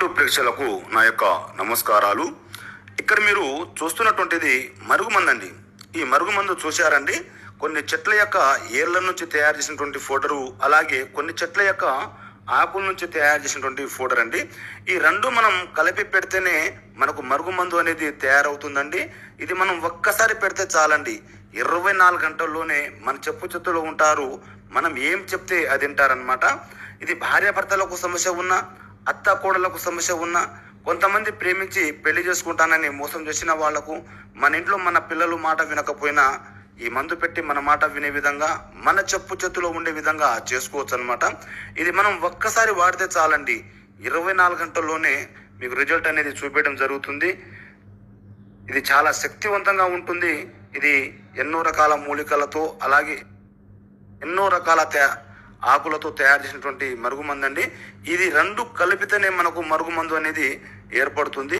YouTube ప్రేక్షకులకు నా యొక్క నమస్కారాలు. ఇక్కడ మీరు చూస్తున్నటువంటిది మరుగుమందు అండి. ఈ మరుగుమందు చూశారండి. కొన్ని చెట్ల యొక్క ఏర్ల నుంచి తయారు చేసినటువంటి పౌడరు, అలాగే కొన్ని చెట్ల యొక్క ఆకుల నుంచి తయారు చేసినటువంటి పౌడర్ అండి. ఈ రెండు మనం కలిపి పెడితేనే మనకు మరుగుమందు అనేది తయారవుతుందండి. ఇది మనం ఒక్కసారి పెడితే చాలండి, 24 గంటల్లోనే మన చెప్పు చేతుల్లో ఉంటారు. మనం ఏం చెప్తే అది వింటారనమాట. ఇది భార్యాభర్తలకు సమస్య ఉన్నా, అత్త కోడలకు సమస్య ఉన్నా, కొంతమంది ప్రేమించి పెళ్లి చేసుకుంటానని మోసం చేసిన వాళ్లకు, మన ఇంట్లో మన పిల్లలు మాట వినకపోయినా ఈ మందు పెట్టి మన మాట వినే విధంగా, మన చెప్పు చేతిలో ఉండే విధంగా చేసుకోవచ్చు అనమాట. ఇది మనం ఒక్కసారి వాడితే చాలండి, 24 గంటల్లోనే మీకు రిజల్ట్ అనేది చూపించడం జరుగుతుంది. ఇది చాలా శక్తివంతంగా ఉంటుంది. ఇది ఎన్నో రకాల మూలికలతో, అలాగే ఎన్నో రకాల ఆకులతో తయారు చేసినటువంటి మరుగుమందు అండి. ఇది రెండు కలిపితేనే మనకు మరుగుమందు అనేది ఏర్పడుతుంది.